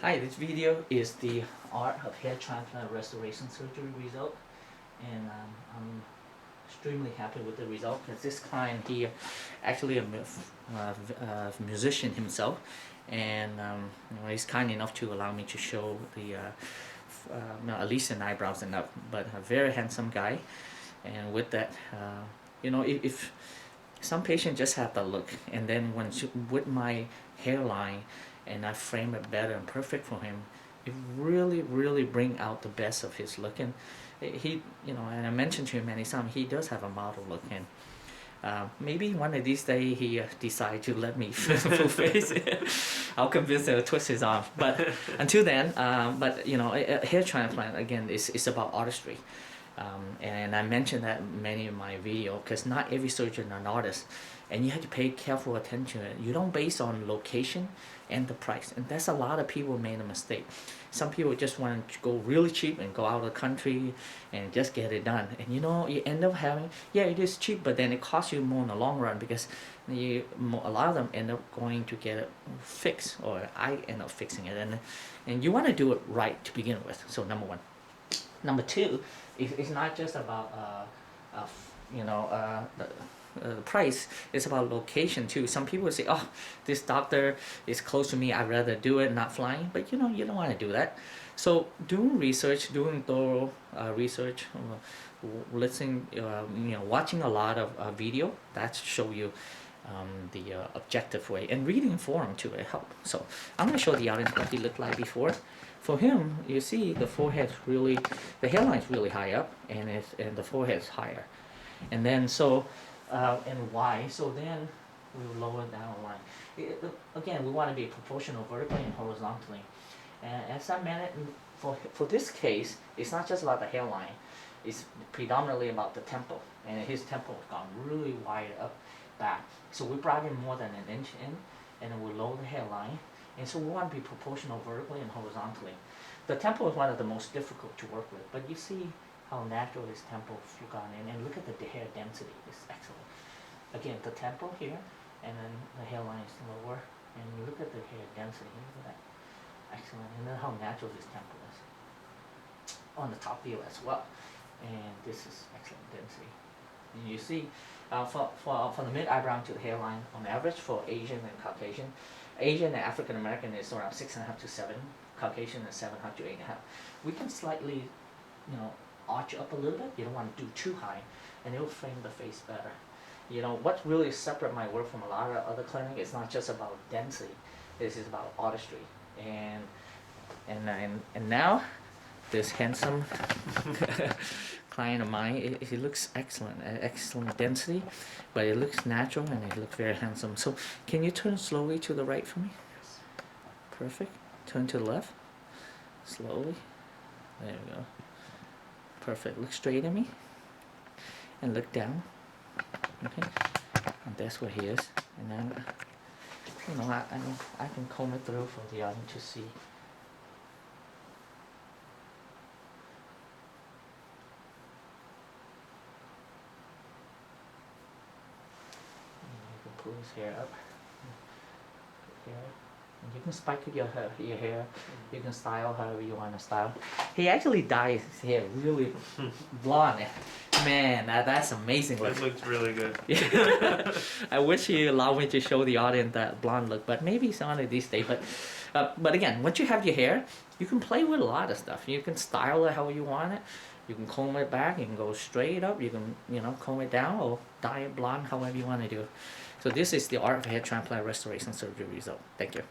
Hi, this video is the art of hair transplant restoration surgery result, and I'm extremely happy with the result because this client, he actually a musician himself, and he's kind enough to allow me to show the at least an eyebrows and up, but a very handsome guy. And with that, if some patients just have the look, and then with my hairline and I frame it better and perfect for him, it really bring out the best of his look. And he, and I mentioned to him many times, he does have a model look, and maybe one of these days he decide to let me full face. I'll convince him to twist his arm. But until then, a hair transplant again is about artistry. And I mentioned that in many of my videos, because not every surgeon is an artist, and you have to pay careful attention. You don't base on location and the price, and that's a lot of people made a mistake. Some people just want to go really cheap and go out of the country and just get it done, and you end up having, it is cheap, but then it costs you more in the long run, because a lot of them end up going to get it fixed, or I end up fixing it, and you want to do it right to begin with. So number one. Number two, it's not just about the price. It's about location too. Some people say, oh, this doctor is close to me, I'd rather do it, not flying. But you don't want to do that. So doing research, doing thorough research, listening, watching a lot of video, that show you the objective way, and reading forum too, it helps. So I'm going to show the audience what he looked like before. For him, you see the forehead the hairline is really high up, and the forehead is higher. And then and why? So then we lower down the line. Again, we want to be proportional vertically and horizontally. And as I mentioned, for this case, it's not just about the hairline. It's predominantly about the temple, and his temple has gone really wide up back. So we brought in more than an inch in, and then we lower the hairline. And so we want to be proportional vertically and horizontally. The temple is one of the most difficult to work with, but you see how natural his temple has gone in, and look at the hair density. It's excellent. Again, the temple here, and then the hairline is lower, and look at the hair density. Look at that. Excellent. And then how natural his temple is. On the top view as well. And this is excellent density. And you see, from the mid eyebrow to the hairline, on average for Asian and Caucasian, Asian and African American is around 6.5 to 7. Caucasian is 7.5 to 8.5. We can slightly, arch up a little bit. You don't want to do too high, and it will frame the face better. What really separate my work from a lot of other clinics is not just about density. This is about artistry. And now this handsome client of mine, he looks excellent, excellent density, but it looks natural, and it looks very handsome. So can you turn slowly to the right for me? Yes. Perfect. Turn to the left. Slowly. There we go. Perfect. Look straight at me and look down. Okay. And that's where he is. And then, I can comb it through for the audience to see. Pull his hair up. Here. And you can spike your hair. You can style however you want to style. He actually dyed his hair really blonde. Man, that's amazing. It looks really good. I wish he allowed me to show the audience that blonde look, but maybe it's on it these days. But again, once you have your hair, you can play with a lot of stuff. You can style it how you want it. You can comb it back. You can go straight up. You can comb it down, or dye it blonde, however you want to do it. So this is the art of hair transplant restoration surgery result. Thank you.